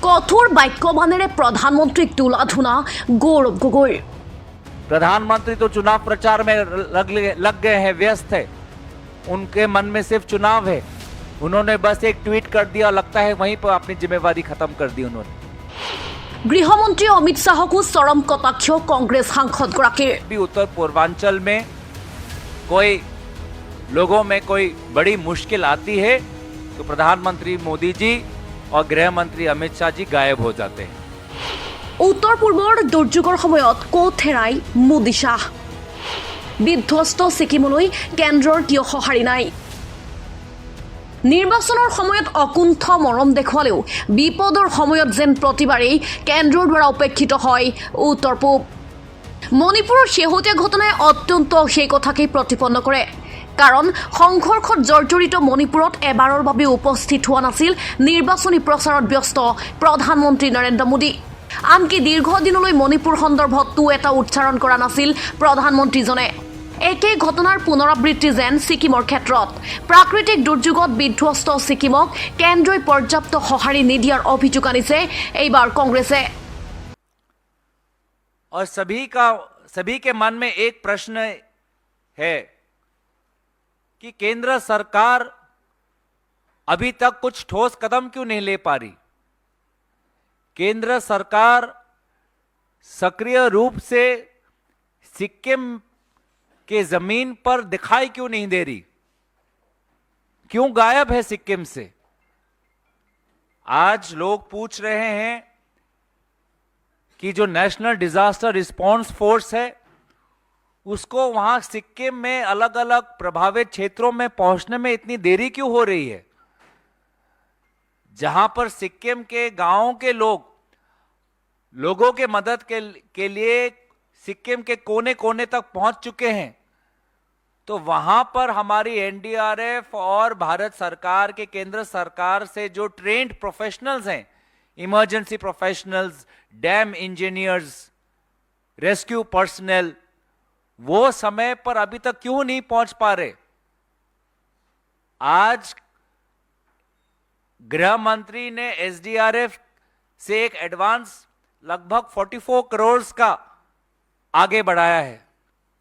कठोर बाक्यबाणेरे प्रधानमंत्रीक तुलाधुना गौरव गगৈ। प्रधानमंत्री तो चुनाव प्रचार में लग गए हैं, व्यस्त है। उनके मन में सिर्फ चुनाव है। उन्होंने बस एक ट्वीट कर दिया, लगता है वहीं पर अपनी जिम्मेवारी खत्म कर दी उन्होंने। गृहमंत्री अमित शाहको चरम कटाक्ष कांग्रेस सांसदगराकीर। भी उत्तर पूर्वांचल में कोई लोगों में कोई बड़ी मुश्किल आती है तो प्रधानमंत्री मोदी जी और गृह मंत्री अमित शाह जी गायब हो जाते हैं। उत्तर पूर्वर दुर्योगर समयत कोट हेराय मोदी शाह। विध्वस्त सिक्किमলৈ केन्द्ৰৰ किय सहारि নাই। নিৰ্বাচনৰ সময়ত অকুণ্ঠ মৰম দেখুৱালেও বিপদৰ সময়ত যেন প্ৰতিবাৰেই কেন্দ্ৰৰ দ্বাৰা উপেক্ষিত হয় উত্তৰ পূব। মণিপুৰৰ শেহতীয়া ঘটনাই অত্যন্ত সেই কথাকেই প্ৰতিপন্ন কৰে। কাৰণ সংঘৰ্ষত জৰ্জৰিত মণিপুৰত এবাৰৰ বাবে উপস্থিত হোৱা নাছিল নিৰ্বাচনী প্ৰচাৰত ব্যস্ত প্ৰধানমন্ত্ৰী নৰেন্দ্ৰ মোদী। আনকি দীৰ্ঘদিনলৈ মণিপুৰ সন্দৰ্ভতো এটা উচ্চাৰণ কৰা নাছিল প্ৰধানমন্ত্ৰীজনে। একে ঘটনাৰ পুনৰাবৃত্তি যেন ছিকিমৰ ক্ষেত্ৰত। প্ৰাকৃতিক দুৰ্যোগত বিধ্বস্ত ছিকিমক কেন্দ্ৰই পৰ্যাপ্ত সঁহাৰি নিদিয়াৰ অভিযোগ আনিছে এইবাৰ কংগ্ৰেছে। और सभी के मन में एक प्रश्न है कि केंद्र सरकार अभी तक कुछ ठोस कदम क्यों नहीं ले पा रही। केंद्र सरकार सक्रिय रूप से सिक्किम के जमीन पर दिखाई क्यों नहीं दे रही, क्यों गायब है सिक्किम से। आज लोग पूछ रहे हैं कि जो नेशनल डिजास्टर रिस्पांस फोर्स है उसको वहां सिक्किम में अलग अलग प्रभावित क्षेत्रों में पहुंचने में इतनी देरी क्यों हो रही है। जहां पर सिक्किम के गांवों के लोगों के मदद के लिए सिक्किम के कोने कोने तक पहुंच चुके हैं, तो वहां पर हमारी एनडीआरएफ और भारत सरकार के केंद्र सरकार से जो ट्रेंड प्रोफेशनल्स हैं, emergency professionals, dam engineers, rescue personal, वो समय पर अभी तक क्यों नहीं पहुंच पा रहे। आज गृह मंत्री ने एसडीआरएफ से एक एडवांस लगभग 44 करोड़ का आगे बढ़ाया है।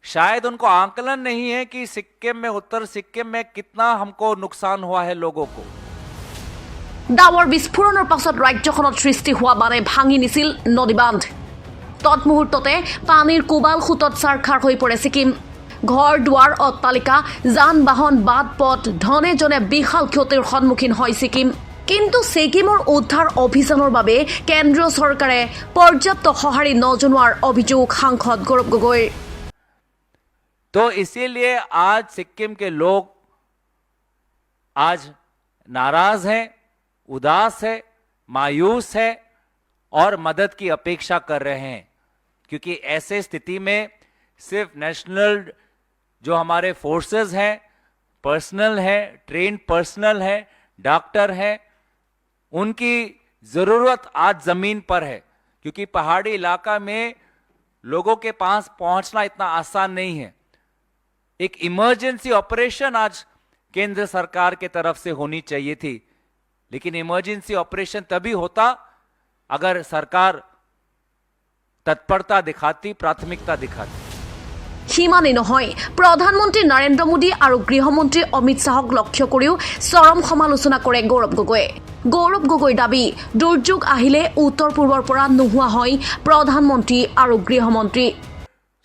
शायद उनको आंकलन नहीं है कि सिक्किम में, उत्तर सिक्किम में कितना हमको नुकसान हुआ है लोगों को। ডাৱৰ বিস্ফোৰণৰ পাছত ৰাজ্যখনত সৃষ্টি হোৱা বানে ভাঙি নিছিল নদীবান্ধ। তৎমুহূৰ্ততে পানীৰ কোবাল সোঁতত চাৰখাৰ হৈ পৰে ছিকিম। ঘৰ দুৱাৰ, অট্টালিকা, যান বাহন, বাট পথ, ধনে জনে বিশাল ক্ষতিৰ সন্মুখীন হয় ছিকিম। কিন্তু ছিকিমৰ উদ্ধাৰ অভিযানৰ বাবে কেন্দ্ৰীয় চৰকাৰে পৰ্যাপ্ত সঁহাৰি নজনোৱাৰ অভিযোগ সাংসদ গৌৰৱ গগৈৰ। तो इसीलिए आज सिक्किम के लोग आज नाराज हैं, उदास है, मायूस है और मदद की अपेक्षा कर रहे हैं। क्योंकि ऐसे स्थिति में सिर्फ नेशनल जो हमारे फोर्सेस हैं, पर्सनल है, ट्रेन पर्सनल है, डॉक्टर है, उनकी जरूरत आज जमीन पर है। क्योंकि पहाड़ी इलाका में लोगों के पास पहुंचना इतना आसान नहीं है। एक इमरजेंसी ऑपरेशन आज केंद्र सरकार के तरफ से होनी चाहिए थी, लेकिन इमरजेंसी ऑपरेशन तभी होता अगर सरकार तत्परता दिखाती, प्राथमिकता दिखाती। সিমানেই নহয়, প্ৰধানমন্ত্ৰী নৰেন্দ্ৰ মোদী আৰু গৃহমন্ত্ৰী অমিত শাহক লক্ষ্য কৰিও চৰম সমালোচনা কৰে গৌৰৱ গগৈয়ে। গৌৰৱ গগৈৰ দাবী, দুৰ্যোগ আহিলে উত্তৰ পূৰ্বৰ পৰা নোহোৱা হয় প্ৰধানমন্ত্ৰী আৰু গৃহমন্ত্ৰী।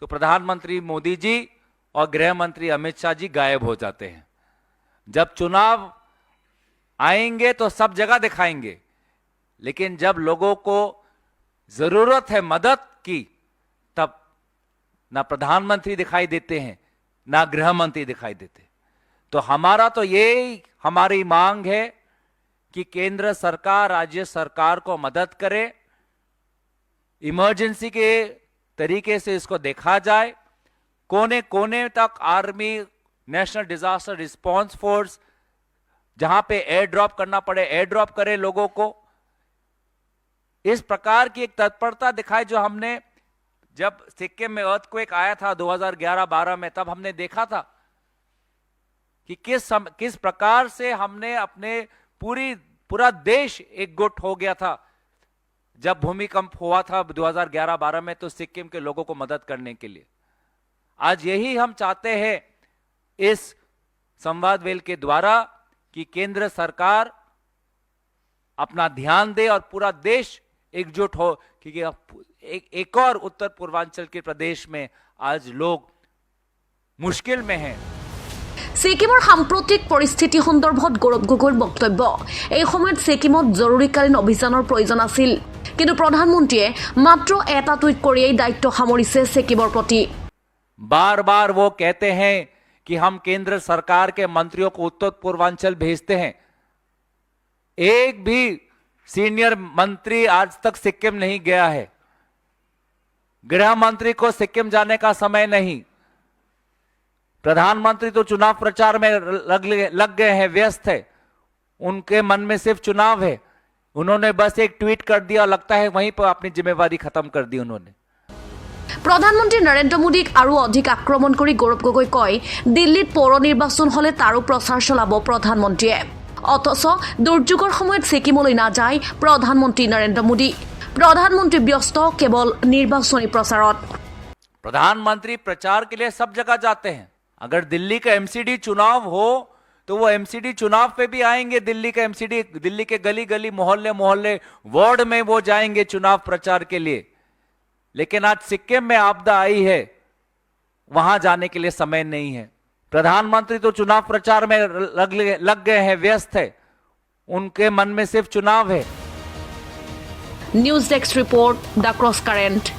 तो प्रधानमंत्री मोदी जी और गृह मंत्री अमित शाह जी गायब हो जाते हैं। जब चुनाव आएंगे तो सब जगह दिखाएंगे, लेकिन जब लोगों को जरूरत है मदद की, तब ना प्रधानमंत्री दिखाई देते हैं, ना गृह मंत्री दिखाई देते। तो हमारा तो ये हमारी मांग है कि केंद्र सरकार राज्य सरकार को मदद करे, इमरजेंसी के तरीके से इसको देखा जाए। कोने कोने तक army, national disaster response force, जहां पे एयर ड्रॉप करना पड़े एयर ड्रॉप करे लोगों को। इस प्रकार की एक तत्परता दिखाई जो हमने जब सिक्किम में अर्थक्वेक आया था 2011-12 में, तब हमने देखा था कि किस प्रकार से हमने अपने पूरा देश एकजुट हो गया था जब भूमिकंप हुआ था 2011-12 में, तो सिक्किम के लोगों को मदद करने के लिए। आज यही हम चाहते हैं इस संवाद वेल के द्वारा कि केंद्र सरकार अपना ध्यान दे और पूरा देश एकजुट हो, क्योंकि एक और उत्तर पूर्वांचल के प्रदेश में आज लोग मुश्किल में हैं। ছিকিমৰ সাম্প্ৰতিক পৰিস্থিতি সন্দৰ্ভত গৌৰৱ গগৈৰ বক্তব্য, এই সময়ত ছিকিমত জৰুৰীকালীন অভিযানৰ প্ৰয়োজন আছিল, কিন্তু প্ৰধানমন্ত্ৰীয়ে মাত্ৰ এটা টুইট কৰিয়েই দায়িত্ব সামৰিছে ছিকিমৰ প্ৰতি। बार बार वो कहते हैं कि हम केंद्र सरकार के मंत्रियों को उत्तर पूर्वांचल भेजते हैं। एक भी सीनियर मंत्री आज तक सिक्किम नहीं गया है। गृह मंत्री को सिक्किम जाने का समय नहीं। प्रधानमंत्री तो चुनाव प्रचार में लग गए हैं, व्यस्त है। उनके मन में सिर्फ चुनाव है। उन्होंने बस एक ट्वीट कर दिया और लगता है वहीं पर अपनी जिम्मेवारी खत्म कर दी उन्होंने। প্ৰধানমন্ত্ৰী নৰেন্দ্ৰ মোদীক আৰু অধিক আক্ৰমণ কৰি গৌৰৱ গগৈ কয়, দিল্লীত পৌৰ নিৰ্বাচন হলে তাৰো প্ৰচাৰ চলাব প্ৰধানমন্ত্ৰীয়ে। অথচ দুৰ্যোগৰ সময়ত ছিকিমলৈ নাযায় প্ৰধানমন্ত্ৰী নৰেন্দ্ৰ মোদী। প্ৰধানমন্ত্ৰী ব্যস্ত কেৱল নিৰ্বাচনী प्रचारत। प्रधानमंत्री प्रचार के लिए सब जगह जाते हैं। अगर दिल्ली का एमसीडी चुनाव हो तो वो एमसीडी चुनाव पे भी आएंगे। दिल्ली का एमसीडी, दिल्ली के गली गली, मोहल्ले मोहल्ले, वार्ड में वो जाएंगे चुनाव प्रचार के लिए। लेकिन आज सिक्किम में आपदा आई है, वहां जाने के लिए समय नहीं है। प्रधानमंत्री तो चुनाव प्रचार में लग गए हैं, व्यस्त है। उनके मन में सिर्फ चुनाव है। News desk report, the cross current.